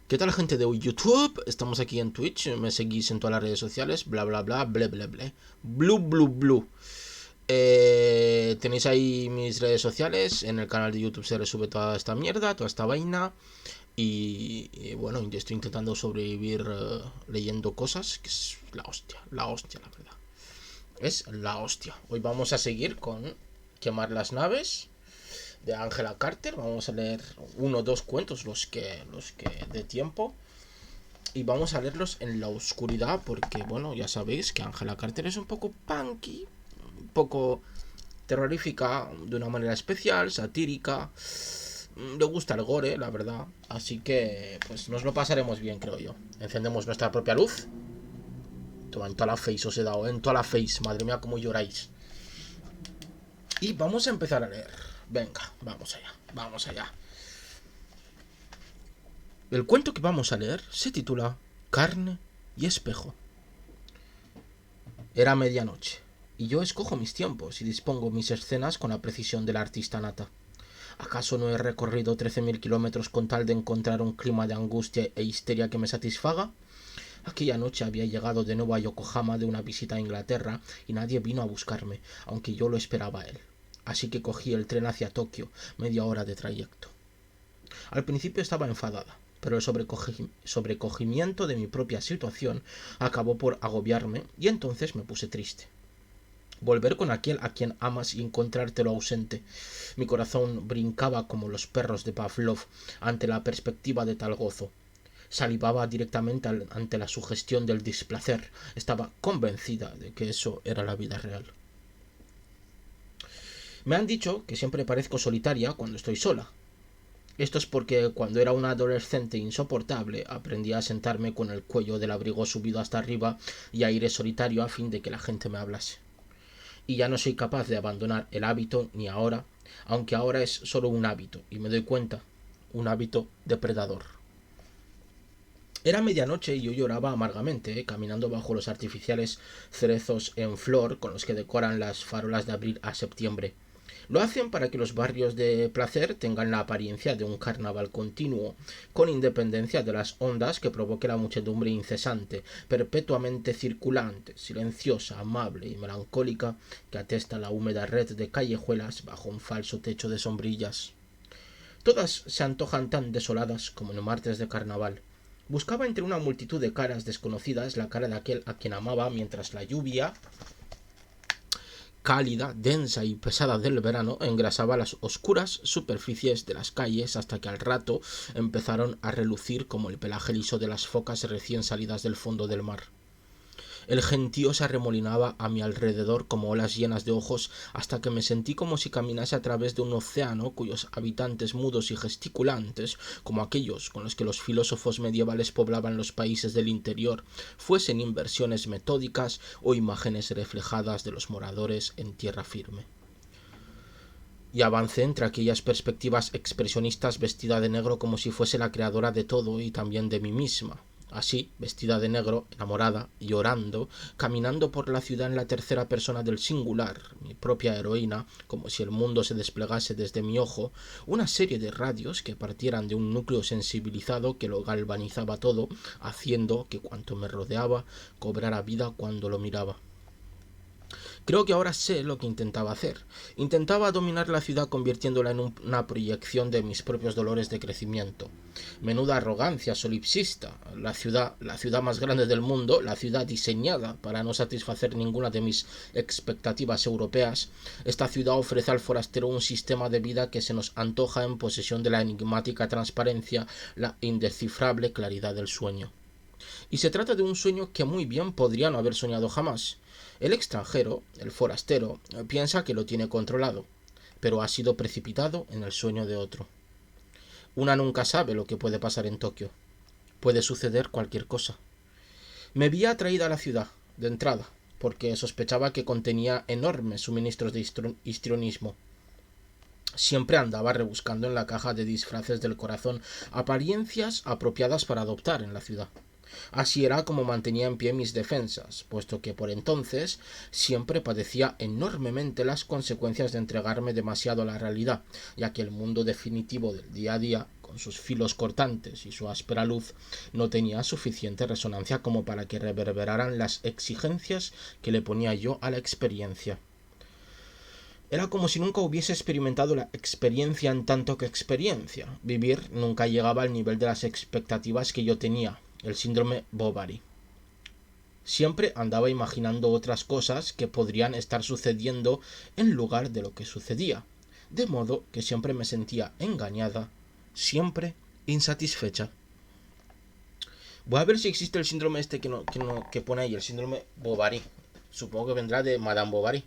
¿Qué tal, gente de YouTube? Estamos aquí en Twitch, me seguís en todas las redes sociales, bla bla bla, ble ble ble, blue blue blue. Tenéis ahí mis redes sociales, en el canal de YouTube se resube toda esta mierda, toda esta vaina. Y bueno, yo estoy intentando sobrevivir leyendo cosas, que es la hostia, la verdad. Es la hostia. Hoy vamos a seguir con quemar las naves de Angela Carter. Vamos a leer uno o dos cuentos, los que dé tiempo. Y vamos a leerlos en la oscuridad porque, bueno, ya sabéis que Angela Carter es un poco punky, un poco terrorífica de una manera especial, satírica. Le gusta el gore, la verdad. Así que, pues nos lo pasaremos bien, creo yo. Encendemos nuestra propia luz. Toma, en toda la face os he dado, en toda la face. Madre mía, cómo lloráis. Y vamos a empezar a leer. Venga, vamos allá, vamos allá. El cuento que vamos a leer se titula Carne y espejo. Era medianoche, y yo escojo mis tiempos y dispongo mis escenas con la precisión del artista nata. ¿Acaso no he recorrido 13.000 kilómetros con tal de encontrar un clima de angustia e histeria que me satisfaga? Aquella noche había llegado de nuevo a Yokohama de una visita a Inglaterra y nadie vino a buscarme, aunque yo lo esperaba a él. Así que cogí el tren hacia Tokio, media hora de trayecto. Al principio estaba enfadada, pero el sobrecogimiento de mi propia situación acabó por agobiarme y entonces me puse triste. Volver con aquel a quien amas y encontrártelo ausente. Mi corazón brincaba como los perros de Pavlov ante la perspectiva de tal gozo. Salivaba directamente ante la sugestión del displacer. Estaba convencida de que eso era la vida real. Me han dicho que siempre parezco solitaria cuando estoy sola. Esto es porque cuando era una adolescente insoportable aprendí a sentarme con el cuello del abrigo subido hasta arriba y aire solitario a fin de que la gente me hablase. Y ya no soy capaz de abandonar el hábito ni ahora, aunque ahora es solo un hábito, y me doy cuenta, un hábito depredador. Era medianoche y yo lloraba amargamente, caminando bajo los artificiales cerezos en flor con los que decoran las farolas de abril a septiembre. Lo hacen para que los barrios de placer tengan la apariencia de un carnaval continuo, con independencia de las ondas que provoque la muchedumbre incesante, perpetuamente circulante, silenciosa, amable y melancólica que atesta la húmeda red de callejuelas bajo un falso techo de sombrillas. Todas se antojan tan desoladas como en martes de carnaval. Buscaba entre una multitud de caras desconocidas la cara de aquel a quien amaba mientras la lluvia cálida, densa y pesada del verano engrasaba las oscuras superficies de las calles hasta que al rato empezaron a relucir como el pelaje liso de las focas recién salidas del fondo del mar. El gentío se arremolinaba a mi alrededor como olas llenas de ojos hasta que me sentí como si caminase a través de un océano cuyos habitantes mudos y gesticulantes, como aquellos con los que los filósofos medievales poblaban los países del interior, fuesen inversiones metódicas o imágenes reflejadas de los moradores en tierra firme. Y avancé entre aquellas perspectivas expresionistas vestida de negro como si fuese la creadora de todo y también de mí misma. Así, vestida de negro, enamorada, llorando, caminando por la ciudad en la tercera persona del singular, mi propia heroína, como si el mundo se desplegase desde mi ojo, una serie de radios que partieran de un núcleo sensibilizado que lo galvanizaba todo, haciendo que cuanto me rodeaba cobrara vida cuando lo miraba. Creo que ahora sé lo que intentaba hacer. Intentaba dominar la ciudad convirtiéndola en una proyección de mis propios dolores de crecimiento. Menuda arrogancia solipsista. La ciudad más grande del mundo, la ciudad diseñada para no satisfacer ninguna de mis expectativas europeas. Esta ciudad ofrece al forastero un sistema de vida que se nos antoja en posesión de la enigmática transparencia, la indescifrable claridad del sueño. Y se trata de un sueño que muy bien podría no haber soñado jamás. El extranjero, el forastero, piensa que lo tiene controlado, pero ha sido precipitado en el sueño de otro. Una nunca sabe lo que puede pasar en Tokio. Puede suceder cualquier cosa. Me vi atraída a la ciudad, de entrada, porque sospechaba que contenía enormes suministros de histrionismo. Siempre andaba rebuscando en la caja de disfraces del corazón apariencias apropiadas para adoptar en la ciudad. Así era como mantenía en pie mis defensas, puesto que por entonces siempre padecía enormemente las consecuencias de entregarme demasiado a la realidad, ya que el mundo definitivo del día a día con sus filos cortantes y su áspera luz, no tenía suficiente resonancia como para que reverberaran las exigencias que le ponía yo a la experiencia. Era como si nunca hubiese experimentado la experiencia en tanto que experiencia. Vivir nunca llegaba al nivel de las expectativas que yo tenía, el síndrome Bovary. Siempre andaba imaginando otras cosas que podrían estar sucediendo en lugar de lo que sucedía, de modo que siempre me sentía engañada, siempre insatisfecha. Voy a ver si existe el síndrome este que pone ahí, el síndrome Bovary. Supongo que vendrá de Madame Bovary.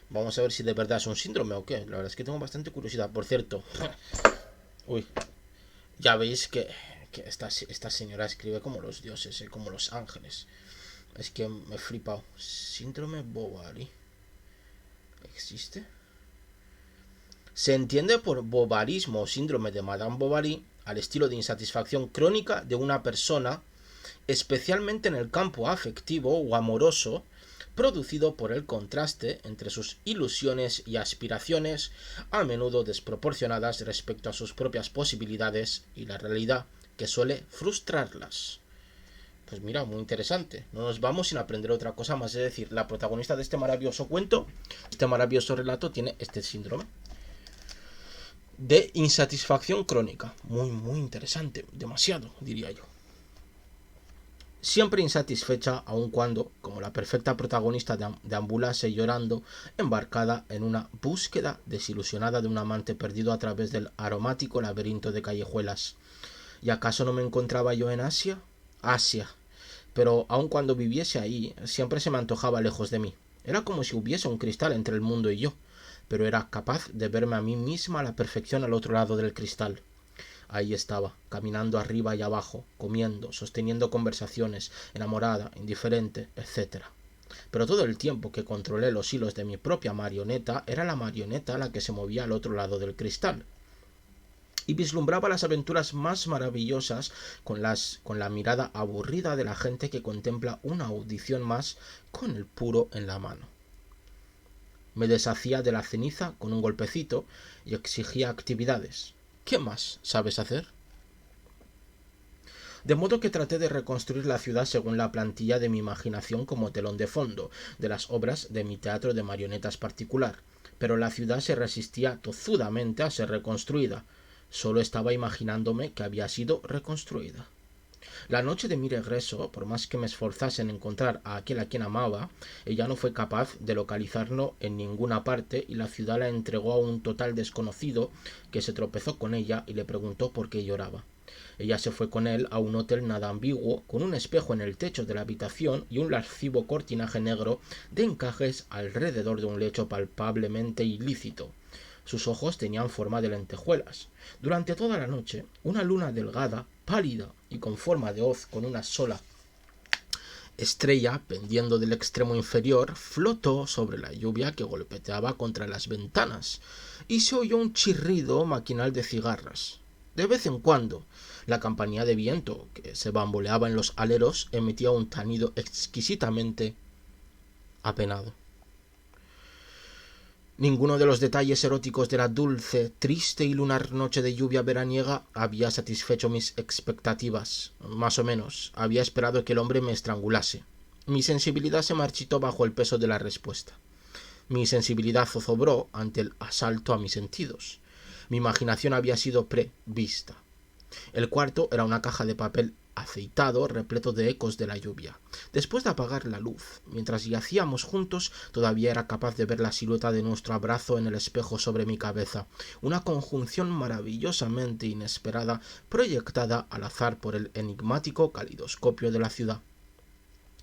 Vamos a ver si de verdad es un síndrome o qué. La verdad es que tengo bastante curiosidad. Por cierto, uy, ya veis que esta señora escribe como los dioses, como los ángeles. Es que me he flipado. Síndrome Bovary. ¿Existe? Se entiende por bovarismo o síndrome de Madame Bovary al estilo de insatisfacción crónica de una persona, especialmente en el campo afectivo o amoroso, producido por el contraste entre sus ilusiones y aspiraciones, a menudo desproporcionadas respecto a sus propias posibilidades y la realidad, que suele frustrarlas. Pues mira, muy interesante. No nos vamos sin aprender otra cosa más. Es decir, la protagonista de este maravilloso cuento, este maravilloso relato, tiene este síndrome de insatisfacción crónica. Muy, muy interesante. Demasiado, diría yo. Siempre insatisfecha, aun cuando, como la perfecta protagonista, deambulase llorando, embarcada en una búsqueda desilusionada de un amante perdido a través del aromático laberinto de callejuelas. ¿Y acaso no me encontraba yo en Asia? Asia. Pero aun cuando viviese ahí, siempre se me antojaba lejos de mí. Era como si hubiese un cristal entre el mundo y yo, pero era capaz de verme a mí misma a la perfección al otro lado del cristal. Ahí estaba, caminando arriba y abajo, comiendo, sosteniendo conversaciones, enamorada, indiferente, etc. Pero todo el tiempo que controlé los hilos de mi propia marioneta, era la marioneta la que se movía al otro lado del cristal. Y vislumbraba las aventuras más maravillosas con la mirada aburrida de la gente que contempla una audición más con el puro en la mano. Me deshacía de la ceniza con un golpecito y exigía actividades. ¿Qué más sabes hacer? De modo que traté de reconstruir la ciudad según la plantilla de mi imaginación como telón de fondo de las obras de mi teatro de marionetas particular, pero la ciudad se resistía tozudamente a ser reconstruida. Solo estaba imaginándome que había sido reconstruida. La noche de mi regreso, por más que me esforzase en encontrar a aquel a quien amaba, ella no fue capaz de localizarlo en ninguna parte y la ciudad la entregó a un total desconocido que se tropezó con ella y le preguntó por qué lloraba. Ella se fue con él a un hotel nada ambiguo, con un espejo en el techo de la habitación y un lascivo cortinaje negro de encajes alrededor de un lecho palpablemente ilícito. Sus ojos tenían forma de lentejuelas. Durante toda la noche, una luna delgada, pálida y con forma de hoz con una sola estrella pendiendo del extremo inferior, flotó sobre la lluvia que golpeteaba contra las ventanas, y se oyó un chirrido maquinal de cigarras. De vez en cuando, la campanilla de viento que se bamboleaba en los aleros emitía un tañido exquisitamente apenado. Ninguno de los detalles eróticos de la dulce, triste y lunar noche de lluvia veraniega había satisfecho mis expectativas. Más o menos, había esperado que el hombre me estrangulase. Mi sensibilidad se marchitó bajo el peso de la respuesta. Mi sensibilidad zozobró ante el asalto a mis sentidos. Mi imaginación había sido prevista. El cuarto era una caja de papel aceitado, repleto de ecos de la lluvia. Después de apagar la luz, mientras yacíamos juntos, todavía era capaz de ver la silueta de nuestro abrazo en el espejo sobre mi cabeza, una conjunción maravillosamente inesperada, proyectada al azar por el enigmático calidoscopio de la ciudad.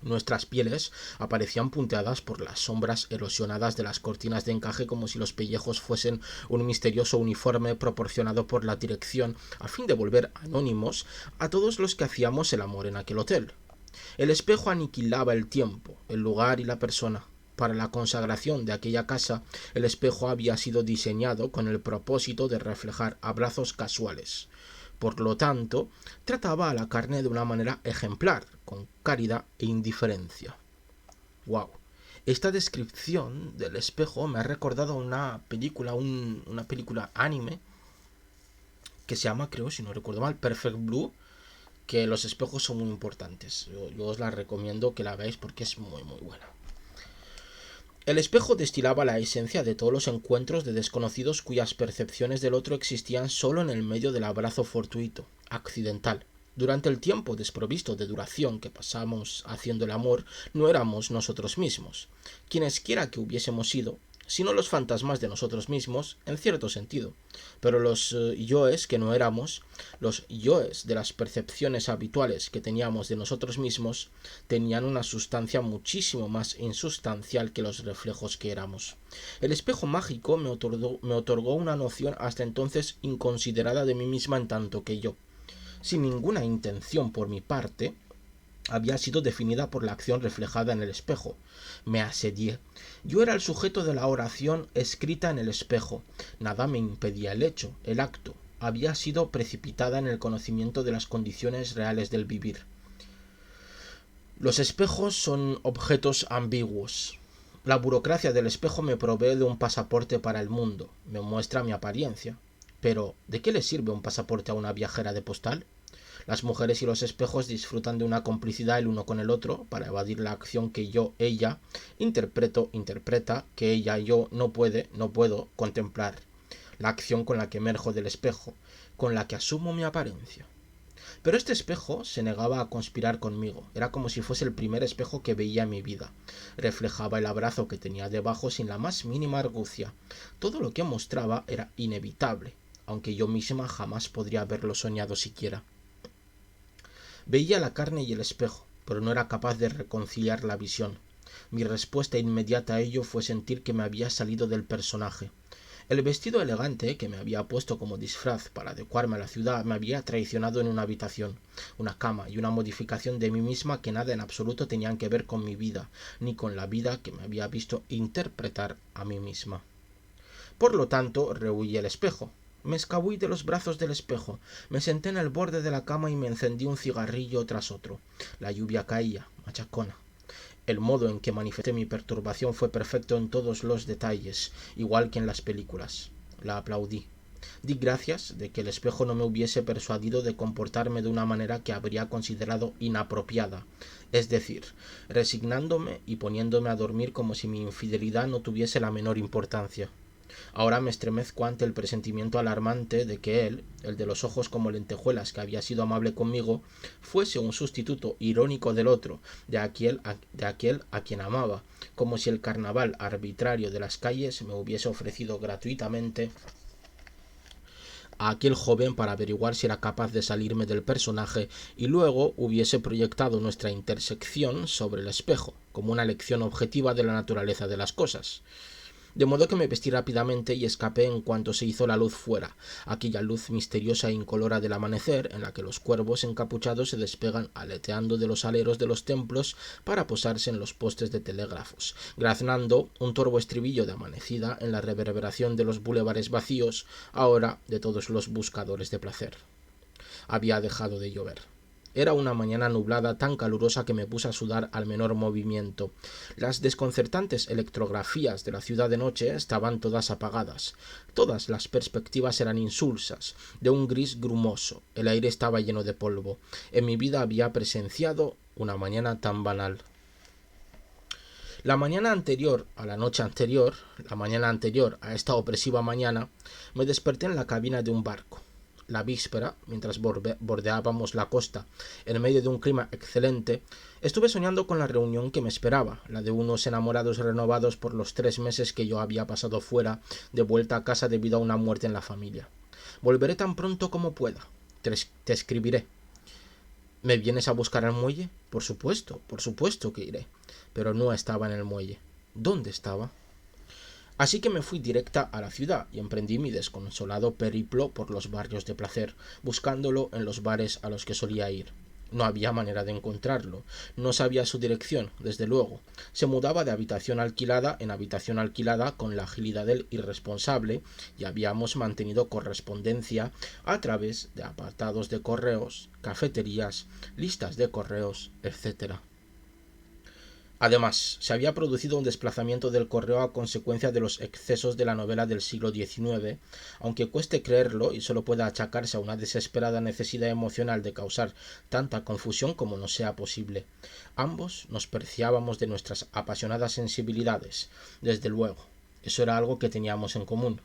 Nuestras pieles aparecían punteadas por las sombras erosionadas de las cortinas de encaje como si los pellejos fuesen un misterioso uniforme proporcionado por la dirección a fin de volver anónimos a todos los que hacíamos el amor en aquel hotel. El espejo aniquilaba el tiempo, el lugar y la persona. Para la consagración de aquella casa, el espejo había sido diseñado con el propósito de reflejar abrazos casuales. Por lo tanto, trataba a la carne de una manera ejemplar, con caridad e indiferencia. ¡Wow! Esta descripción del espejo me ha recordado una película anime que se llama, creo, si no recuerdo mal, Perfect Blue, que los espejos son muy importantes. Yo os la recomiendo que la veáis porque es muy muy buena. El espejo destilaba la esencia de todos los encuentros de desconocidos cuyas percepciones del otro existían solo en el medio del abrazo fortuito, accidental. Durante el tiempo desprovisto de duración que pasamos haciendo el amor, no éramos nosotros mismos, quienesquiera que hubiésemos sido, sino los fantasmas de nosotros mismos, en cierto sentido. Pero los yoes que no éramos, los yoes de las percepciones habituales que teníamos de nosotros mismos, tenían una sustancia muchísimo más insustancial que los reflejos que éramos. El espejo mágico me otorgó una noción hasta entonces inconsiderada de mí misma en tanto que yo, sin ninguna intención por mi parte, había sido definida por la acción reflejada en el espejo. Me asedié. Yo era el sujeto de la oración escrita en el espejo. Nada me impedía el hecho, el acto. Había sido precipitada en el conocimiento de las condiciones reales del vivir. Los espejos son objetos ambiguos. La burocracia del espejo me provee de un pasaporte para el mundo, me muestra mi apariencia. Pero, ¿de qué le sirve un pasaporte a una viajera de postal? Las mujeres y los espejos disfrutan de una complicidad el uno con el otro para evadir la acción que yo, ella, interpreta, que ella, yo, no puedo contemplar. La acción con la que emerjo del espejo, con la que asumo mi apariencia. Pero este espejo se negaba a conspirar conmigo. Era como si fuese el primer espejo que veía en mi vida. Reflejaba el abrazo que tenía debajo sin la más mínima argucia. Todo lo que mostraba era inevitable, aunque yo misma jamás podría haberlo soñado siquiera. Veía la carne y el espejo, pero no era capaz de reconciliar la visión. Mi respuesta inmediata a ello fue sentir que me había salido del personaje. El vestido elegante que me había puesto como disfraz para adecuarme a la ciudad me había traicionado en una habitación, una cama y una modificación de mí misma que nada en absoluto tenían que ver con mi vida, ni con la vida que me había visto interpretar a mí misma. Por lo tanto, rehuí el espejo. Me escabullí de los brazos del espejo, me senté en el borde de la cama y me encendí un cigarrillo tras otro. La lluvia caía, machacona. El modo en que manifesté mi perturbación fue perfecto en todos los detalles, igual que en las películas. La aplaudí. Di gracias de que el espejo no me hubiese persuadido de comportarme de una manera que habría considerado inapropiada, es decir, resignándome y poniéndome a dormir como si mi infidelidad no tuviese la menor importancia. Ahora me estremezco ante el presentimiento alarmante de que él, el de los ojos como lentejuelas que había sido amable conmigo, fuese un sustituto irónico del otro, de aquel a quien amaba, como si el carnaval arbitrario de las calles me hubiese ofrecido gratuitamente a aquel joven para averiguar si era capaz de salirme del personaje y luego hubiese proyectado nuestra intersección sobre el espejo, como una lección objetiva de la naturaleza de las cosas. De modo que me vestí rápidamente y escapé en cuanto se hizo la luz fuera, aquella luz misteriosa e incolora del amanecer en la que los cuervos encapuchados se despegan aleteando de los aleros de los templos para posarse en los postes de telégrafos, graznando un torvo estribillo de amanecida en la reverberación de los bulevares vacíos, ahora de todos los buscadores de placer. Había dejado de llover. Era una mañana nublada tan calurosa que me puse a sudar al menor movimiento. Las desconcertantes electrografías de la ciudad de noche estaban todas apagadas. Todas las perspectivas eran insulsas, de un gris grumoso. El aire estaba lleno de polvo. En mi vida había presenciado una mañana tan banal. La mañana anterior a esta opresiva mañana, me desperté en la cabina de un barco. La víspera, mientras bordeábamos la costa, en medio de un clima excelente, estuve soñando con la reunión que me esperaba, la de unos enamorados renovados por los 3 meses que yo había pasado fuera, de vuelta a casa debido a una muerte en la familia. Volveré tan pronto como pueda. Te escribiré. ¿Me vienes a buscar al muelle? Por supuesto que iré. Pero no estaba en el muelle. ¿Dónde estaba? Así que me fui directa a la ciudad y emprendí mi desconsolado periplo por los barrios de placer, buscándolo en los bares a los que solía ir. No había manera de encontrarlo. No sabía su dirección, desde luego. Se mudaba de habitación alquilada en habitación alquilada con la agilidad del irresponsable y habíamos mantenido correspondencia a través de apartados de correos, cafeterías, listas de correos, etc. Además, se había producido un desplazamiento del correo a consecuencia de los excesos de la novela del siglo XIX, aunque cueste creerlo y solo pueda achacarse a una desesperada necesidad emocional de causar tanta confusión como nos sea posible. Ambos nos preciábamos de nuestras apasionadas sensibilidades, desde luego. Eso era algo que teníamos en común.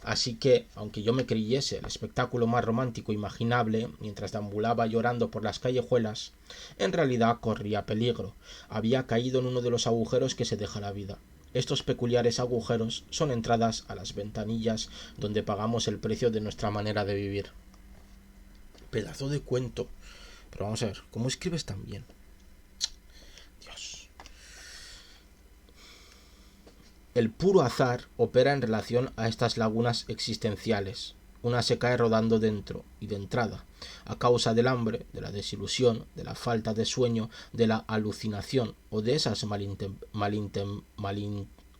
Así que, aunque yo me creyese el espectáculo más romántico imaginable mientras deambulaba llorando por las callejuelas, en realidad corría peligro. Había caído en uno de los agujeros que se deja la vida. Estos peculiares agujeros son entradas a las ventanillas donde pagamos el precio de nuestra manera de vivir. Pedazo de cuento. Pero vamos a ver, ¿cómo escribes tan bien? Dios. El puro azar opera en relación a estas lagunas existenciales. Una se cae rodando dentro y de entrada, a causa del hambre, de la desilusión, de la falta de sueño, de la alucinación o de esas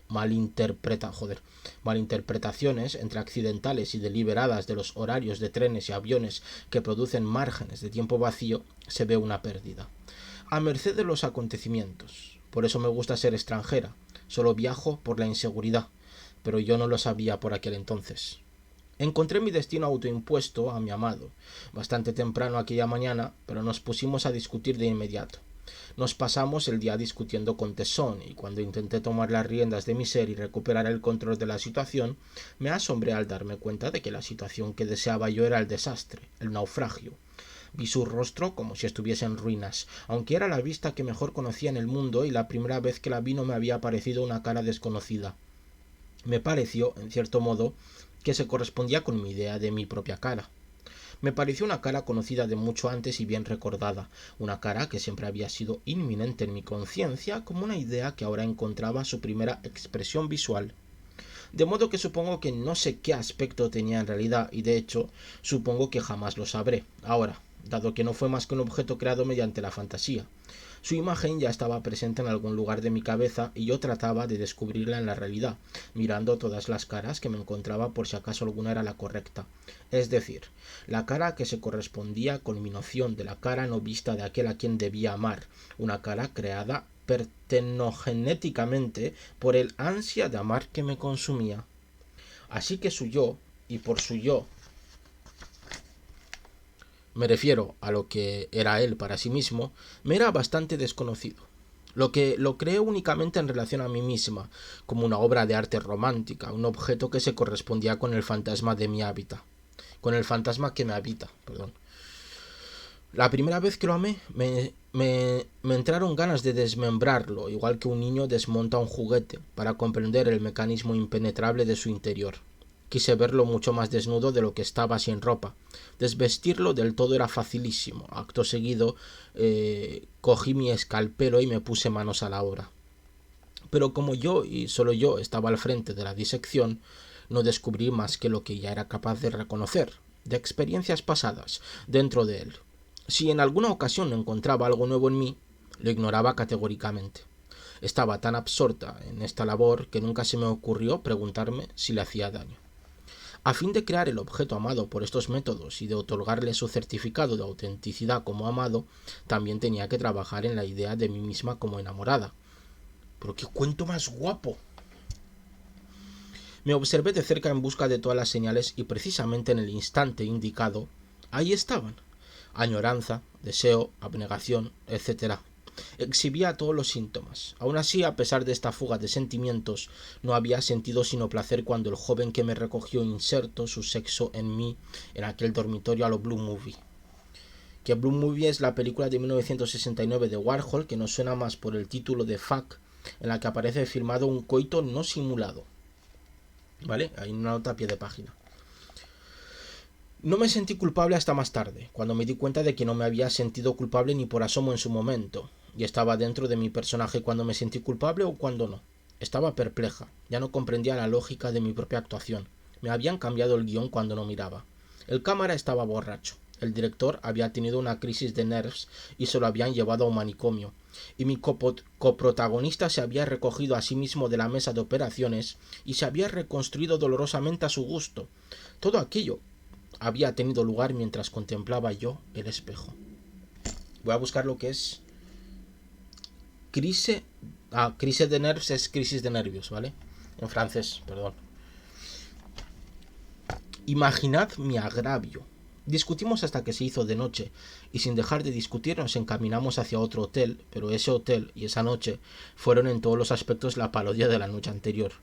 malinterpretaciones entre accidentales y deliberadas de los horarios de trenes y aviones que producen márgenes de tiempo vacío, se ve una pérdida. A merced de los acontecimientos. Por eso me gusta ser extranjera. Solo viajo por la inseguridad, pero yo no lo sabía por aquel entonces. Encontré mi destino autoimpuesto a mi amado, bastante temprano aquella mañana, pero nos pusimos a discutir de inmediato. Nos pasamos el día discutiendo con tesón, y cuando intenté tomar las riendas de mi ser y recuperar el control de la situación, me asombré al darme cuenta de que la situación que deseaba yo era el desastre, el naufragio. Vi su rostro como si estuviese en ruinas, aunque era la vista que mejor conocía en el mundo y la primera vez que la vi no me había parecido una cara desconocida. Me pareció, en cierto modo, que se correspondía con mi idea de mi propia cara. Me pareció una cara conocida de mucho antes y bien recordada, una cara que siempre había sido inminente en mi conciencia como una idea que ahora encontraba su primera expresión visual. De modo que supongo que no sé qué aspecto tenía en realidad y de hecho supongo que jamás lo sabré. Ahora, dado que no fue más que un objeto creado mediante la fantasía. Su imagen ya estaba presente en algún lugar de mi cabeza y yo trataba de descubrirla en la realidad, mirando todas las caras que me encontraba por si acaso alguna era la correcta. Es decir, la cara que se correspondía con mi noción de la cara no vista de aquel a quien debía amar, una cara creada partenogenéticamente por el ansia de amar que me consumía. Así que su yo, y por su yo me refiero a lo que era él para sí mismo, me era bastante desconocido. Lo creé únicamente en relación a mí misma, como una obra de arte romántica, un objeto que se correspondía con el fantasma de mi hábitat, con el fantasma que me habita, perdón. La primera vez que lo amé, me entraron ganas de desmembrarlo, igual que un niño desmonta un juguete, para comprender el mecanismo impenetrable de su interior. Quise verlo mucho más desnudo de lo que estaba sin ropa. Desvestirlo del todo era facilísimo. Acto seguido, cogí mi escalpelo y me puse manos a la obra. Pero como yo y solo yo estaba al frente de la disección, no descubrí más que lo que ya era capaz de reconocer, de experiencias pasadas, dentro de él. Si en alguna ocasión encontraba algo nuevo en mí, lo ignoraba categóricamente. Estaba tan absorta en esta labor que nunca se me ocurrió preguntarme si le hacía daño. A fin de crear el objeto amado por estos métodos y de otorgarle su certificado de autenticidad como amado, también tenía que trabajar en la idea de mí misma como enamorada. ¡Pero qué cuento más guapo! Me observé de cerca en busca de todas las señales y precisamente en el instante indicado, ahí estaban. Añoranza, deseo, abnegación, etc. Exhibía todos los síntomas. Aun así, a pesar de esta fuga de sentimientos, no había sentido sino placer cuando el joven que me recogió insertó su sexo en mí en aquel dormitorio a lo Blue Movie. Que Blue Movie es la película de 1969 de Warhol, que nos suena más por el título de Fuck, en la que aparece filmado un coito no simulado. ¿Vale? Hay una nota a pie de página. No me sentí culpable hasta más tarde, cuando me di cuenta de que no me había sentido culpable ni por asomo en su momento, y estaba dentro de mi personaje cuando me sentí culpable o cuando no. Estaba perpleja, ya no comprendía la lógica de mi propia actuación. Me habían cambiado el guión cuando no miraba. El cámara estaba borracho. El director había tenido una crisis de nervios y se lo habían llevado a un manicomio. Y mi coprotagonista se había recogido a sí mismo de la mesa de operaciones y se había reconstruido dolorosamente a su gusto. Todo aquello había tenido lugar mientras contemplaba yo el espejo. Voy a buscar lo que es Crise. Crise de nerfs es crisis de nervios, ¿vale? En francés, perdón. Imaginad mi agravio. Discutimos hasta que se hizo de noche, y sin dejar de discutir nos encaminamos hacia otro hotel, pero ese hotel y esa noche fueron en todos los aspectos la parodia de la noche anterior.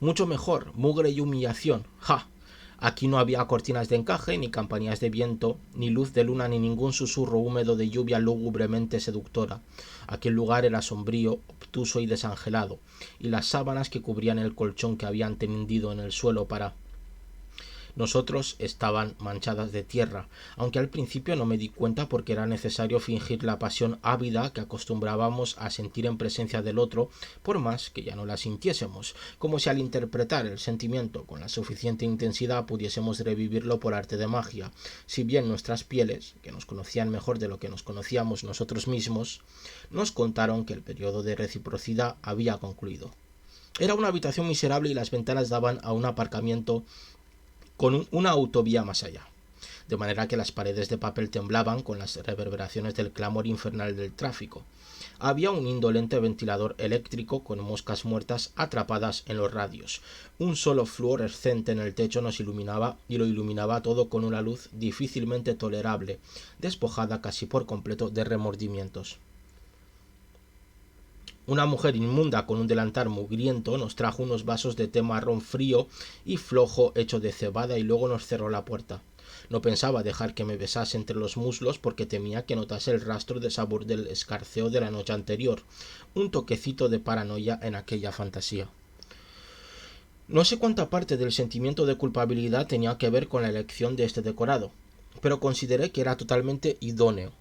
Mucho mejor, mugre y humillación. ¡Ja! Aquí no había cortinas de encaje, ni campanías de viento, ni luz de luna, ni ningún susurro húmedo de lluvia lúgubremente seductora. Aquel lugar era sombrío, obtuso y desangelado, y las sábanas que cubrían el colchón que habían tendido en el suelo para nosotros estaban manchadas de tierra, aunque al principio no me di cuenta porque era necesario fingir la pasión ávida que acostumbrábamos a sentir en presencia del otro, por más que ya no la sintiésemos, como si al interpretar el sentimiento con la suficiente intensidad pudiésemos revivirlo por arte de magia, si bien nuestras pieles, que nos conocían mejor de lo que nos conocíamos nosotros mismos, nos contaron que el periodo de reciprocidad había concluido. Era una habitación miserable y las ventanas daban a un aparcamiento con una autovía más allá, de manera que las paredes de papel temblaban con las reverberaciones del clamor infernal del tráfico. Había un indolente ventilador eléctrico con moscas muertas atrapadas en los radios. Un solo fluorescente en el techo nos iluminaba y lo iluminaba todo con una luz difícilmente tolerable, despojada casi por completo de remordimientos. Una mujer inmunda con un delantal mugriento nos trajo unos vasos de té marrón frío y flojo hecho de cebada y luego nos cerró la puerta. No pensaba dejar que me besase entre los muslos porque temía que notase el rastro de sabor del escarceo de la noche anterior, un toquecito de paranoia en aquella fantasía. No sé cuánta parte del sentimiento de culpabilidad tenía que ver con la elección de este decorado, pero consideré que era totalmente idóneo.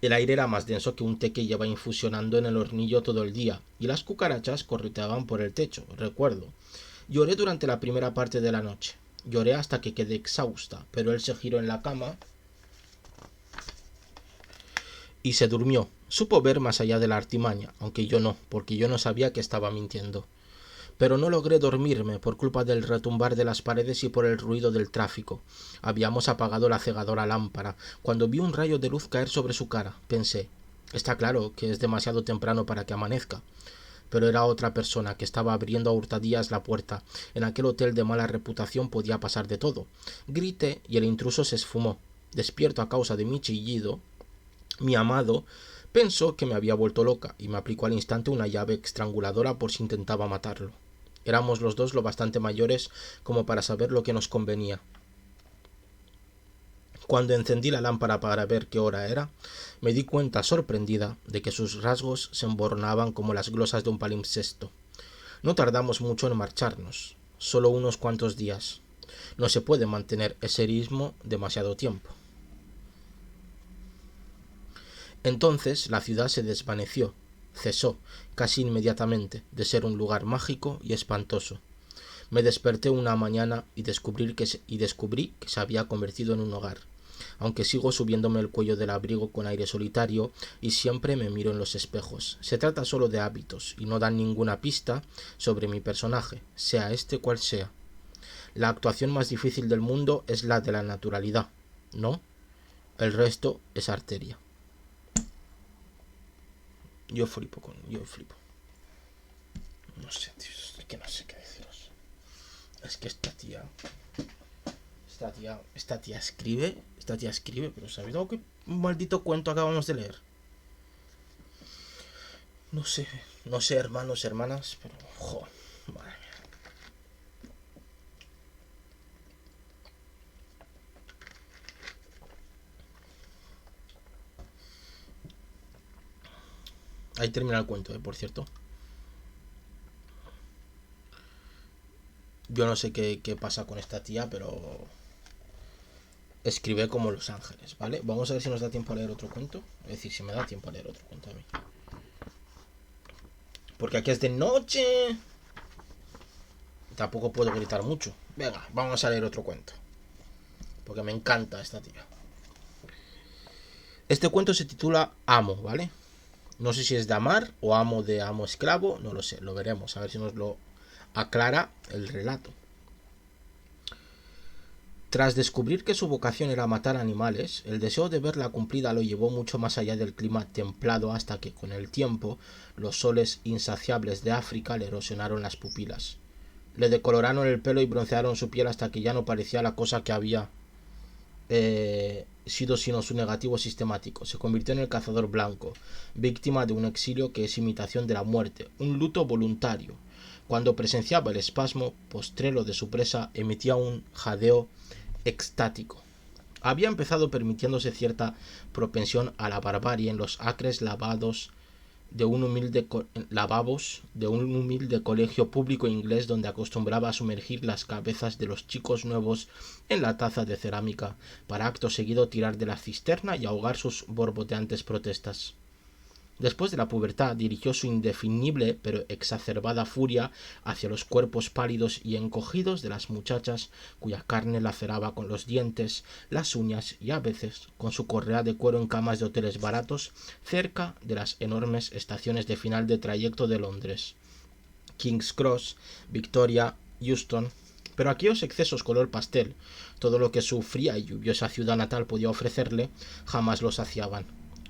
El aire era más denso que un té que lleva infusionando en el hornillo todo el día, y las cucarachas correteaban por el techo, recuerdo. Lloré durante la primera parte de la noche. Lloré hasta que quedé exhausta, pero él se giró en la cama y se durmió. Supo ver más allá de la artimaña, aunque yo no, porque yo no sabía que estaba mintiendo. Pero no logré dormirme por culpa del retumbar de las paredes y por el ruido del tráfico. Habíamos apagado la cegadora lámpara. Cuando vi un rayo de luz caer sobre su cara, pensé, está claro que es demasiado temprano para que amanezca. Pero era otra persona que estaba abriendo a hurtadillas la puerta. En aquel hotel de mala reputación podía pasar de todo. Grité y el intruso se esfumó. Despierto a causa de mi chillido, mi amado pensó que me había vuelto loca y me aplicó al instante una llave estranguladora por si intentaba matarlo. Éramos los dos lo bastante mayores como para saber lo que nos convenía. Cuando encendí la lámpara para ver qué hora era, me di cuenta sorprendida de que sus rasgos se emborronaban como las glosas de un palimpsesto. No tardamos mucho en marcharnos, solo unos cuantos días. No se puede mantener ese ritmo demasiado tiempo. Entonces la ciudad se desvaneció, cesó, casi inmediatamente, de ser un lugar mágico y espantoso. Me desperté una mañana y descubrí que se había convertido en un hogar, aunque sigo subiéndome el cuello del abrigo con aire solitario y siempre me miro en los espejos. Se trata solo de hábitos y no dan ninguna pista sobre mi personaje, sea este cual sea. La actuación más difícil del mundo es la de la naturalidad, ¿no? El resto es arteria. Yo flipo. No sé, tío, es que no sé qué deciros. Es que esta tía escribe, pero ¿sabéis algo que maldito cuento acabamos de leer? No sé, hermanos, hermanas, pero joder, madre mía. Ahí termina el cuento, por cierto. Yo no sé qué pasa con esta tía, pero escribe como Los Ángeles, ¿vale? Vamos a ver si nos da tiempo a leer otro cuento. Es decir, si me da tiempo a leer otro cuento a mí. Porque aquí es de noche. Tampoco puedo gritar mucho. Venga, vamos a leer otro cuento. Porque me encanta esta tía. Este cuento se titula Amo, ¿vale? No sé si es de amar o amo de amo esclavo, no lo sé, lo veremos, a ver si nos lo aclara el relato. Tras descubrir que su vocación era matar animales, el deseo de verla cumplida lo llevó mucho más allá del clima templado hasta que, con el tiempo, los soles insaciables de África le erosionaron las pupilas. Le decoloraron el pelo y broncearon su piel hasta que ya no parecía la cosa que había sido sino su negativo sistemático. Se convirtió en el cazador blanco, víctima de un exilio que es imitación de la muerte, un luto voluntario. Cuando presenciaba el espasmo postrero de su presa, emitía un jadeo extático. Había empezado permitiéndose cierta propensión a la barbarie en los acres lavabos de un humilde colegio público inglés donde acostumbraba a sumergir las cabezas de los chicos nuevos en la taza de cerámica para acto seguido tirar de la cisterna y ahogar sus borboteantes protestas. Después de la pubertad dirigió su indefinible pero exacerbada furia hacia los cuerpos pálidos y encogidos de las muchachas cuya carne laceraba con los dientes, las uñas y a veces con su correa de cuero en camas de hoteles baratos cerca de las enormes estaciones de final de trayecto de Londres, King's Cross, Victoria, Euston. Pero aquellos excesos color pastel, todo lo que su fría y lluviosa ciudad natal podía ofrecerle, jamás lo saciaban.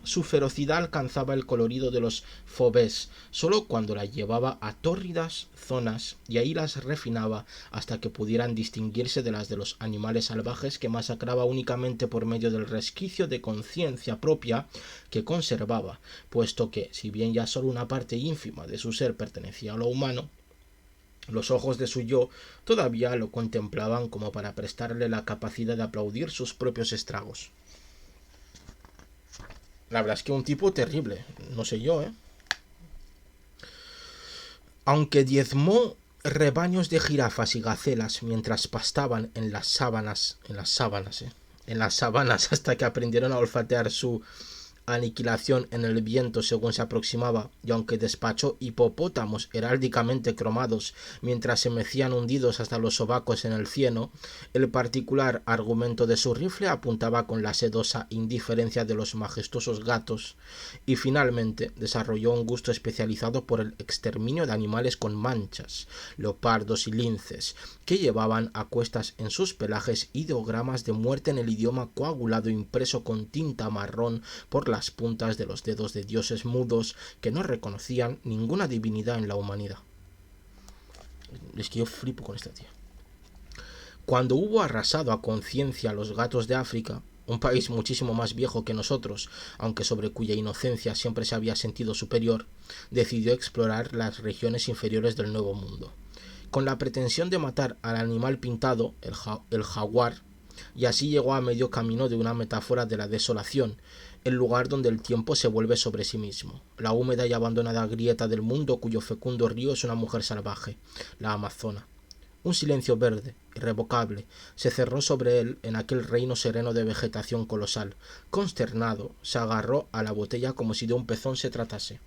Su ferocidad alcanzaba el colorido de los Fauves solo cuando la llevaba a tórridas zonas y ahí las refinaba hasta que pudieran distinguirse de las de los animales salvajes que masacraba únicamente por medio del resquicio de conciencia propia que conservaba, puesto que, si bien ya solo una parte ínfima de su ser pertenecía a lo humano, los ojos de su yo todavía lo contemplaban como para prestarle la capacidad de aplaudir sus propios estragos. La verdad es que un tipo terrible, no sé yo, ¿eh? Aunque diezmó rebaños de jirafas y gacelas mientras pastaban en las sabanas hasta que aprendieron a olfatear su aniquilación en el viento según se aproximaba, y aunque despachó hipopótamos heráldicamente cromados mientras se mecían hundidos hasta los sobacos en el cieno, el particular argumento de su rifle apuntaba con la sedosa indiferencia de los majestuosos gatos, y finalmente desarrolló un gusto especializado por el exterminio de animales con manchas, leopardos y linces, que llevaban a cuestas en sus pelajes ideogramas de muerte en el idioma coagulado impreso con tinta marrón por las puntas de los dedos de dioses mudos que no reconocían ninguna divinidad en la humanidad. Es que yo flipo con esta tía. Cuando hubo arrasado a conciencia a los gatos de África, un país muchísimo más viejo que nosotros, aunque sobre cuya inocencia siempre se había sentido superior, decidió explorar las regiones inferiores del Nuevo Mundo, con la pretensión de matar al animal pintado, el jaguar, y así llegó a medio camino de una metáfora de la desolación, el lugar donde el tiempo se vuelve sobre sí mismo, la húmeda y abandonada grieta del mundo cuyo fecundo río es una mujer salvaje, la Amazona. Un silencio verde, irrevocable, se cerró sobre él en aquel reino sereno de vegetación colosal. Consternado, se agarró a la botella como si de un pezón se tratase.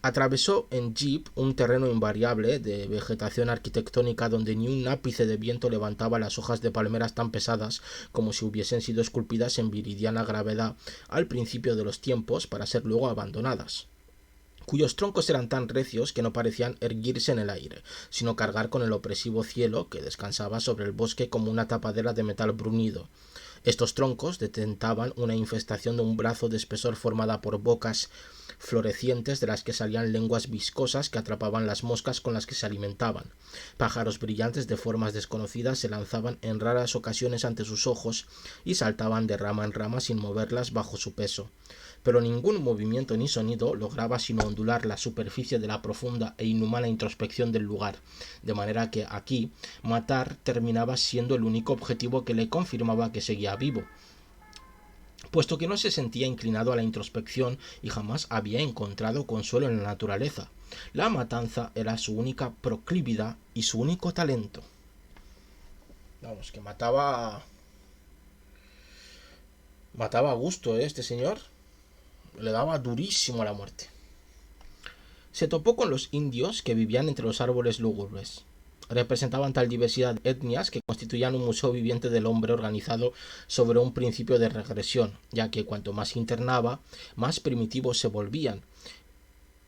Atravesó en jeep un terreno invariable de vegetación arquitectónica donde ni un ápice de viento levantaba las hojas de palmeras tan pesadas como si hubiesen sido esculpidas en viridiana gravedad al principio de los tiempos para ser luego abandonadas, cuyos troncos eran tan recios que no parecían erguirse en el aire, sino cargar con el opresivo cielo que descansaba sobre el bosque como una tapadera de metal bruñido. Estos troncos detentaban una infestación de un brazo de espesor formada por bocas florecientes de las que salían lenguas viscosas que atrapaban las moscas con las que se alimentaban. Pájaros brillantes de formas desconocidas se lanzaban en raras ocasiones ante sus ojos y saltaban de rama en rama sin moverlas bajo su peso. Pero ningún movimiento ni sonido lograba sino ondular la superficie de la profunda e inhumana introspección del lugar, de manera que aquí matar terminaba siendo el único objetivo que le confirmaba que seguía vivo, puesto que no se sentía inclinado a la introspección y jamás había encontrado consuelo en la naturaleza. La matanza era su única proclividad y su único talento. Vamos, que mataba a gusto, este señor. Le daba durísimo a la muerte. Se topó con los indios que vivían entre los árboles lúgubres. Representaban tal diversidad de etnias que constituían un museo viviente del hombre organizado sobre un principio de regresión, ya que cuanto más internaba, más primitivos se volvían,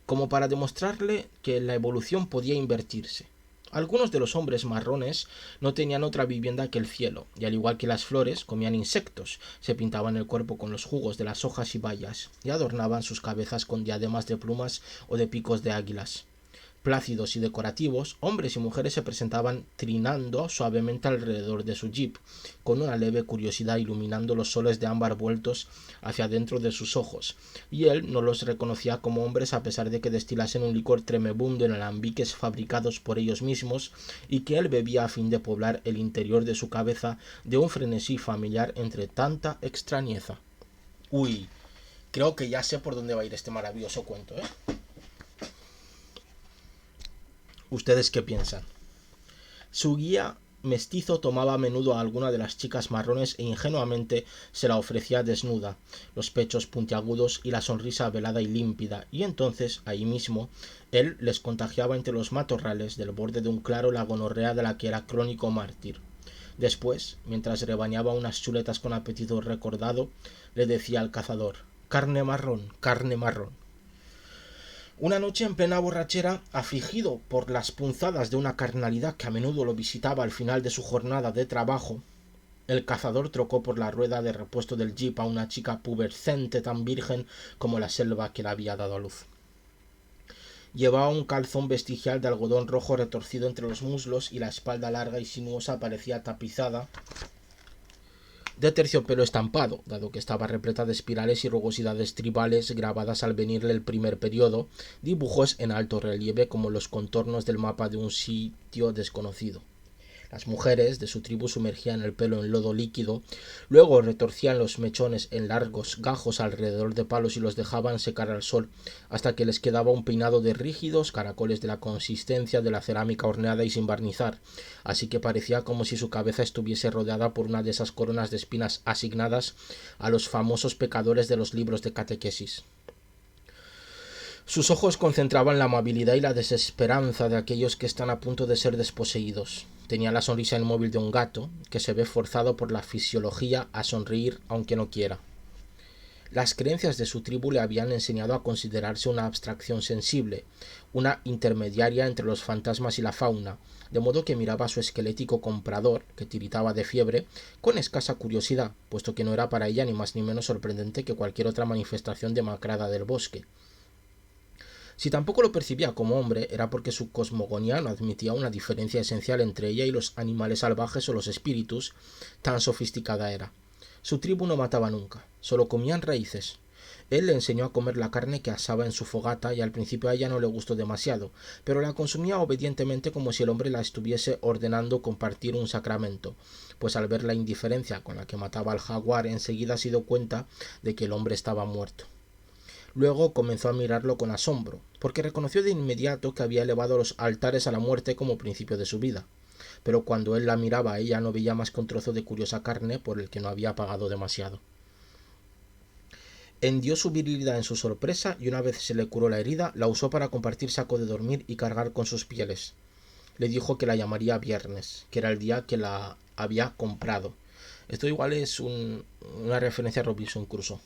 como para demostrarle que la evolución podía invertirse. Algunos de los hombres marrones no tenían otra vivienda que el cielo, y al igual que las flores, comían insectos, se pintaban el cuerpo con los jugos de las hojas y bayas, y adornaban sus cabezas con diademas de plumas o de picos de águilas. Plácidos y decorativos, hombres y mujeres se presentaban trinando suavemente alrededor de su jeep, con una leve curiosidad iluminando los soles de ámbar vueltos hacia dentro de sus ojos, y él no los reconocía como hombres a pesar de que destilasen un licor tremebundo en alambiques fabricados por ellos mismos y que él bebía a fin de poblar el interior de su cabeza de un frenesí familiar entre tanta extrañeza. Uy, creo que ya sé por dónde va a ir este maravilloso cuento, ¿eh? ¿Ustedes qué piensan? Su guía mestizo tomaba a menudo a alguna de las chicas marrones e ingenuamente se la ofrecía desnuda, los pechos puntiagudos y la sonrisa velada y límpida, y entonces, ahí mismo, él les contagiaba entre los matorrales del borde de un claro la gonorrea de la que era crónico mártir. Después, mientras rebañaba unas chuletas con apetito recordado, le decía al cazador: «Carne marrón, carne marrón». Una noche en plena borrachera, afligido por las punzadas de una carnalidad que a menudo lo visitaba al final de su jornada de trabajo, el cazador trocó por la rueda de repuesto del jeep a una chica pubescente tan virgen como la selva que la había dado a luz. Llevaba un calzón vestigial de algodón rojo retorcido entre los muslos y la espalda larga y sinuosa parecía tapizada de terciopelo estampado, dado que estaba repleta de espirales y rugosidades tribales grabadas al venirle el primer periodo, dibujos en alto relieve como los contornos del mapa de un sitio desconocido. Las mujeres de su tribu sumergían el pelo en lodo líquido, luego retorcían los mechones en largos gajos alrededor de palos y los dejaban secar al sol, hasta que les quedaba un peinado de rígidos caracoles de la consistencia de la cerámica horneada y sin barnizar, así que parecía como si su cabeza estuviese rodeada por una de esas coronas de espinas asignadas a los famosos pecadores de los libros de catequesis. Sus ojos concentraban la amabilidad y la desesperanza de aquellos que están a punto de ser desposeídos. Tenía la sonrisa inmóvil de un gato, que se ve forzado por la fisiología a sonreír aunque no quiera. Las creencias de su tribu le habían enseñado a considerarse una abstracción sensible, una intermediaria entre los fantasmas y la fauna, de modo que miraba a su esquelético comprador, que tiritaba de fiebre, con escasa curiosidad, puesto que no era para ella ni más ni menos sorprendente que cualquier otra manifestación demacrada del bosque. Si tampoco lo percibía como hombre, era porque su cosmogonía no admitía una diferencia esencial entre ella y los animales salvajes o los espíritus, tan sofisticada era. Su tribu no mataba nunca, solo comían raíces. Él le enseñó a comer la carne que asaba en su fogata y al principio a ella no le gustó demasiado, pero la consumía obedientemente como si el hombre la estuviese ordenando compartir un sacramento, pues al ver la indiferencia con la que mataba al jaguar enseguida se dio cuenta de que el hombre estaba muerto. Luego comenzó a mirarlo con asombro, porque reconoció de inmediato que había elevado los altares a la muerte como principio de su vida. Pero cuando él la miraba, ella no veía más que un trozo de curiosa carne por el que no había pagado demasiado. Hendió su virilidad en su sorpresa y una vez se le curó la herida, la usó para compartir saco de dormir y cargar con sus pieles. Le dijo que la llamaría viernes, que era el día que la había comprado. Esto igual es una referencia a Robinson Crusoe.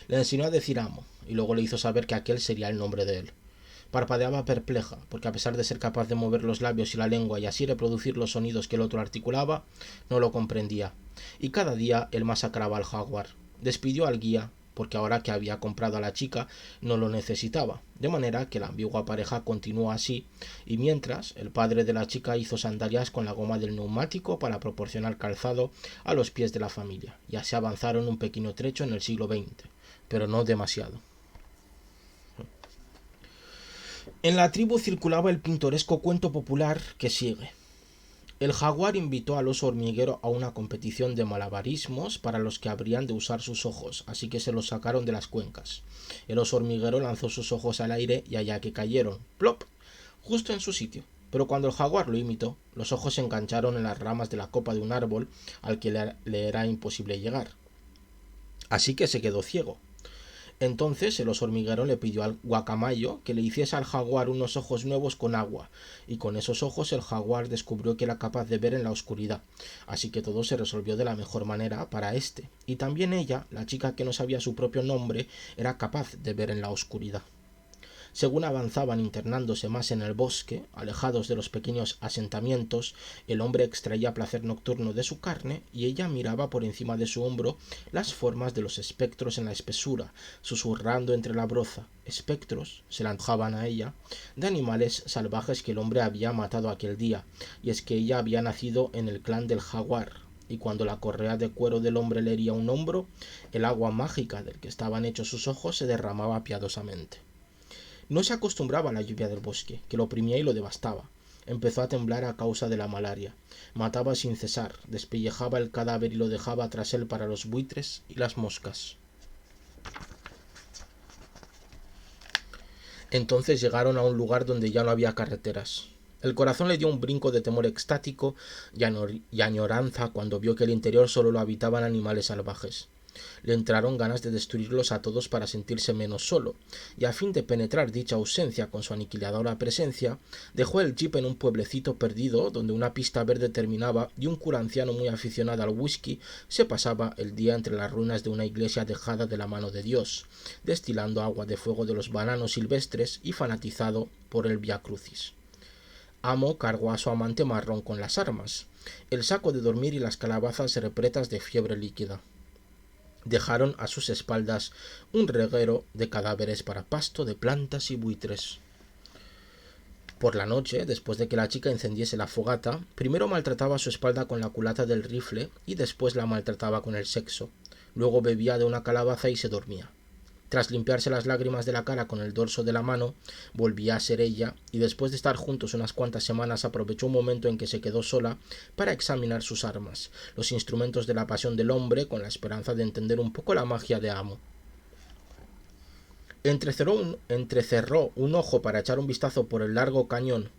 Le enseñó a decir amo, y luego le hizo saber que aquel sería el nombre de él. Parpadeaba perpleja, porque a pesar de ser capaz de mover los labios y la lengua y así reproducir los sonidos que el otro articulaba, no lo comprendía, y cada día él masacraba al jaguar. Despidió al guía, porque ahora que había comprado a la chica no lo necesitaba, de manera que la ambigua pareja continuó así, y mientras el padre de la chica hizo sandalias con la goma del neumático para proporcionar calzado a los pies de la familia, y así avanzaron un pequeño trecho en el siglo XX, pero no demasiado. En la tribu circulaba el pintoresco cuento popular que sigue. El jaguar invitó al oso hormiguero a una competición de malabarismos para los que habrían de usar sus ojos, así que se los sacaron de las cuencas. El oso hormiguero lanzó sus ojos al aire y allá que cayeron, ¡plop!, justo en su sitio. Pero cuando el jaguar lo imitó, los ojos se engancharon en las ramas de la copa de un árbol al que le era imposible llegar. Así que se quedó ciego. Entonces el oso hormiguero le pidió al guacamayo que le hiciese al jaguar unos ojos nuevos con agua, y con esos ojos el jaguar descubrió que era capaz de ver en la oscuridad, así que todo se resolvió de la mejor manera para éste, y también ella, la chica que no sabía su propio nombre, era capaz de ver en la oscuridad. Según avanzaban internándose más en el bosque, alejados de los pequeños asentamientos, el hombre extraía placer nocturno de su carne y ella miraba por encima de su hombro las formas de los espectros en la espesura, susurrando entre la broza. Espectros, se la antojaban a ella, de animales salvajes que el hombre había matado aquel día, y es que ella había nacido en el clan del jaguar, y cuando la correa de cuero del hombre le hería un hombro, el agua mágica del que estaban hechos sus ojos se derramaba piadosamente. No se acostumbraba a la lluvia del bosque, que lo oprimía y lo devastaba. Empezó a temblar a causa de la malaria. Mataba sin cesar, despellejaba el cadáver y lo dejaba tras él para los buitres y las moscas. Entonces llegaron a un lugar donde ya no había carreteras. El corazón le dio un brinco de temor extático y añoranza cuando vio que el interior solo lo habitaban animales salvajes. Le entraron ganas de destruirlos a todos para sentirse menos solo, y a fin de penetrar dicha ausencia con su aniquiladora presencia, dejó el jeep en un pueblecito perdido donde una pista verde terminaba y un cura anciano muy aficionado al whisky se pasaba el día entre las ruinas de una iglesia dejada de la mano de Dios, destilando agua de fuego de los bananos silvestres y fanatizado por el Via Crucis. Amo cargó a su amante marrón con las armas, el saco de dormir y las calabazas repletas de fiebre líquida. Dejaron a sus espaldas un reguero de cadáveres para pasto de plantas y buitres. Por la noche, después de que la chica encendiese la fogata, primero maltrataba su espalda con la culata del rifle y después la maltrataba con el sexo. Luego bebía de una calabaza y se dormía. Tras limpiarse las lágrimas de la cara con el dorso de la mano, volvía a ser ella, y después de estar juntos unas cuantas semanas aprovechó un momento en que se quedó sola para examinar sus armas, los instrumentos de la pasión del hombre, con la esperanza de entender un poco la magia de Amo. Entrecerró un ojo para echar un vistazo por el largo cañón,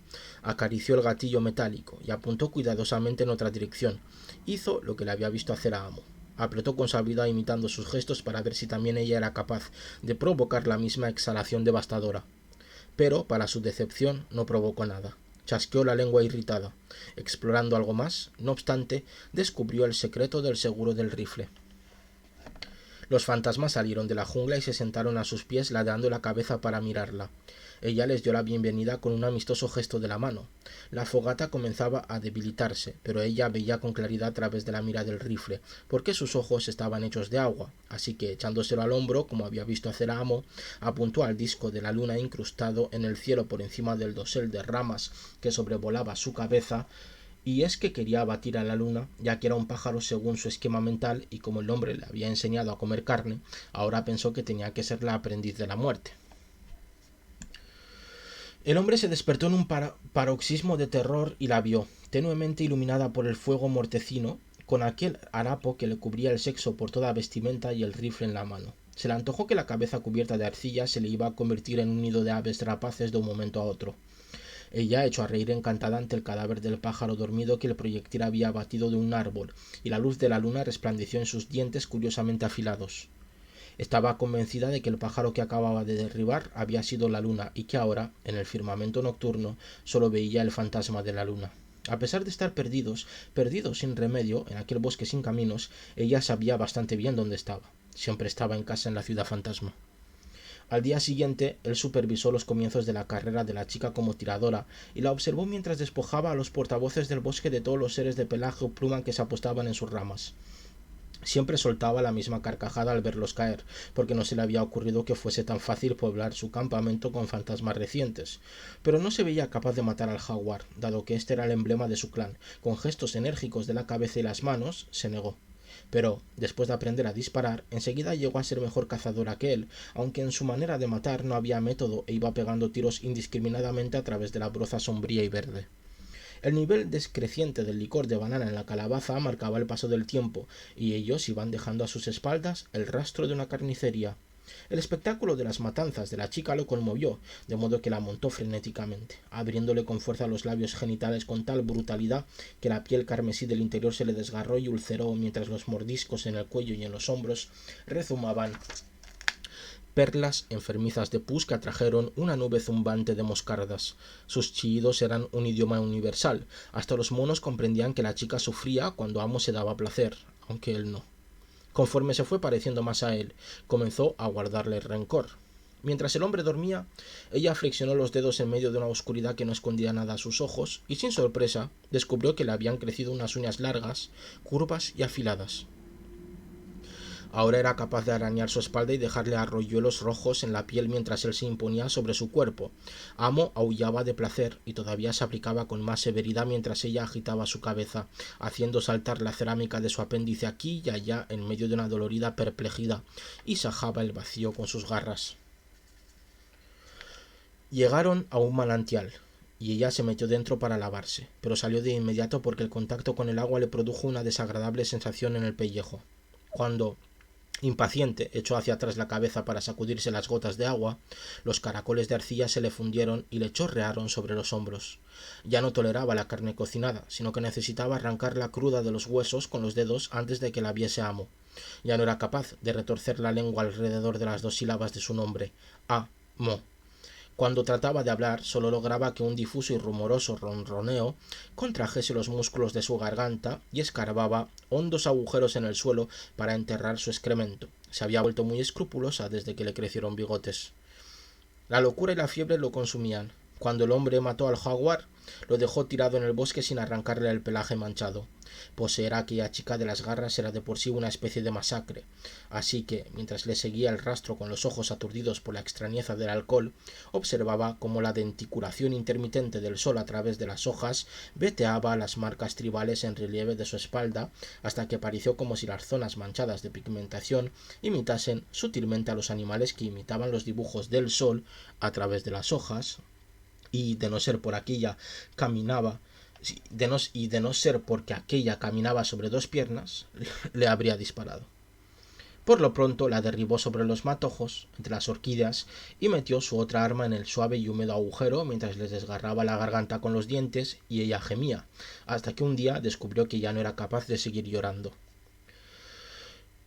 acarició el gatillo metálico y apuntó cuidadosamente en otra dirección. Hizo lo que le había visto hacer a Amo. Apretó con suavidad imitando sus gestos para ver si también ella era capaz de provocar la misma exhalación devastadora. Pero, para su decepción, no provocó nada. Chasqueó la lengua irritada. Explorando algo más, no obstante, descubrió el secreto del seguro del rifle. Los fantasmas salieron de la jungla y se sentaron a sus pies ladeando la cabeza para mirarla. Ella les dio la bienvenida con un amistoso gesto de la mano. La fogata comenzaba a debilitarse, pero ella veía con claridad a través de la mira del rifle, porque sus ojos estaban hechos de agua, así que, echándoselo al hombro, como había visto hacer a Amo, apuntó al disco de la luna incrustado en el cielo por encima del dosel de ramas que sobrevolaba su cabeza. Y es que quería abatir a la luna, ya que era un pájaro según su esquema mental, y como el hombre le había enseñado a comer carne, ahora pensó que tenía que ser la aprendiz de la muerte. El hombre se despertó en un paroxismo de terror y la vio, tenuemente iluminada por el fuego mortecino, con aquel harapo que le cubría el sexo por toda vestimenta y el rifle en la mano. Se le antojó que la cabeza cubierta de arcilla se le iba a convertir en un nido de aves rapaces de un momento a otro. Ella echó a reír encantada ante el cadáver del pájaro dormido que el proyectil había abatido de un árbol, y la luz de la luna resplandeció en sus dientes curiosamente afilados. Estaba convencida de que el pájaro que acababa de derribar había sido la luna y que ahora, en el firmamento nocturno, solo veía el fantasma de la luna. A pesar de estar perdidos sin remedio, en aquel bosque sin caminos, ella sabía bastante bien dónde estaba. Siempre estaba en casa en la ciudad fantasma. Al día siguiente, él supervisó los comienzos de la carrera de la chica como tiradora y la observó mientras despojaba a los portavoces del bosque de todos los seres de pelaje o pluma que se apostaban en sus ramas. Siempre soltaba la misma carcajada al verlos caer, porque no se le había ocurrido que fuese tan fácil poblar su campamento con fantasmas recientes. Pero no se veía capaz de matar al jaguar, dado que este era el emblema de su clan. Con gestos enérgicos de la cabeza y las manos, se negó. Pero, después de aprender a disparar, enseguida llegó a ser mejor cazadora que él, aunque en su manera de matar no había método e iba pegando tiros indiscriminadamente a través de la broza sombría y verde. El nivel descreciente del licor de banana en la calabaza marcaba el paso del tiempo, y ellos iban dejando a sus espaldas el rastro de una carnicería. El espectáculo de las matanzas de la chica lo conmovió, de modo que la montó frenéticamente, abriéndole con fuerza los labios genitales con tal brutalidad que la piel carmesí del interior se le desgarró y ulceró, mientras los mordiscos en el cuello y en los hombros rezumaban perlas enfermizas de pus que atrajeron una nube zumbante de moscardas. Sus chillidos eran un idioma universal. Hasta los monos comprendían que la chica sufría cuando Amo se daba placer, aunque él no. Conforme se fue pareciendo más a él, comenzó a guardarle rencor. Mientras el hombre dormía, ella flexionó los dedos en medio de una oscuridad que no escondía nada a sus ojos y sin sorpresa descubrió que le habían crecido unas uñas largas, curvas y afiladas. Ahora era capaz de arañar su espalda y dejarle arroyuelos rojos en la piel mientras él se imponía sobre su cuerpo. Amo aullaba de placer y todavía se aplicaba con más severidad mientras ella agitaba su cabeza, haciendo saltar la cerámica de su apéndice aquí y allá en medio de una dolorida perplejidad, y sajaba el vacío con sus garras. Llegaron a un manantial, y ella se metió dentro para lavarse, pero salió de inmediato porque el contacto con el agua le produjo una desagradable sensación en el pellejo. Cuando, impaciente, echó hacia atrás la cabeza para sacudirse las gotas de agua, los caracoles de arcilla se le fundieron y le chorrearon sobre los hombros. Ya no toleraba la carne cocinada, sino que necesitaba arrancarla cruda de los huesos con los dedos antes de que la viese Amo. Ya no era capaz de retorcer la lengua alrededor de las dos sílabas de su nombre, Amo. Cuando trataba de hablar, solo lograba que un difuso y rumoroso ronroneo contrajese los músculos de su garganta y escarbaba hondos agujeros en el suelo para enterrar su excremento. Se había vuelto muy escrupulosa desde que le crecieron bigotes. La locura y la fiebre lo consumían. Cuando el hombre mató al jaguar, lo dejó tirado en el bosque sin arrancarle el pelaje manchado. Poseer a aquella chica de las garras era de por sí una especie de masacre, así que, mientras le seguía el rastro con los ojos aturdidos por la extrañeza del alcohol, observaba cómo la denticulación intermitente del sol a través de las hojas veteaba las marcas tribales en relieve de su espalda, hasta que pareció como si las zonas manchadas de pigmentación imitasen sutilmente a los animales que imitaban los dibujos del sol a través de las hojas, y de no ser por aquella caminaba de no ser porque aquella caminaba sobre dos piernas, le habría disparado. Por lo pronto la derribó sobre los matojos, entre las orquídeas, y metió su otra arma en el suave y húmedo agujero mientras les desgarraba la garganta con los dientes, y ella gemía, hasta que un día descubrió que ya no era capaz de seguir llorando.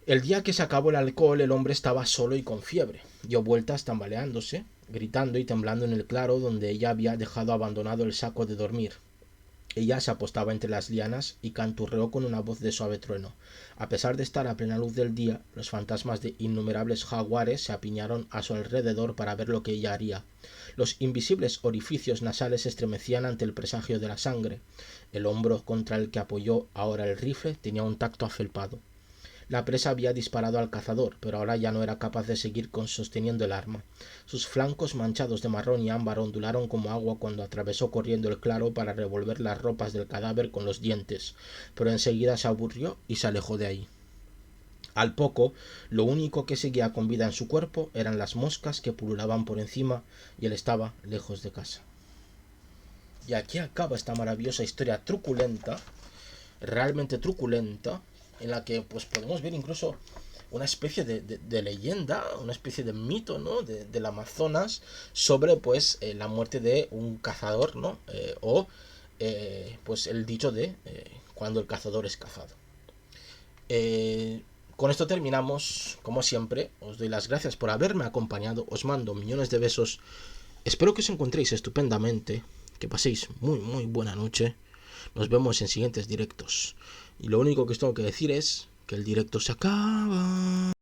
El día que se acabó el alcohol, el hombre estaba solo y con fiebre. Dio vueltas tambaleándose, gritando y temblando en el claro donde ella había dejado abandonado el saco de dormir. Ella se apostaba entre las lianas y canturreó con una voz de suave trueno. A pesar de estar a plena luz del día, los fantasmas de innumerables jaguares se apiñaron a su alrededor para ver lo que ella haría. Los invisibles orificios nasales se estremecían ante el presagio de la sangre. El hombro contra el que apoyó ahora el rifle tenía un tacto afelpado. La presa había disparado al cazador, pero ahora ya no era capaz de seguir sosteniendo el arma. Sus flancos manchados de marrón y ámbar ondularon como agua cuando atravesó corriendo el claro para revolver las ropas del cadáver con los dientes, pero enseguida se aburrió y se alejó de ahí. Al poco, lo único que seguía con vida en su cuerpo eran las moscas que pululaban por encima, y él estaba lejos de casa. Y aquí acaba esta maravillosa historia truculenta, realmente truculenta, en la que pues podemos ver incluso una especie de leyenda, una especie de mito, ¿no? Del Amazonas sobre pues la muerte de un cazador, ¿no? Pues el dicho de cuando el cazador es cazado. Con esto terminamos, como siempre. Os doy las gracias por haberme acompañado, os mando millones de besos, espero que os encontréis estupendamente, que paséis muy muy buena noche. Nos vemos en siguientes directos. Y lo único que os tengo que decir es que el directo se acaba.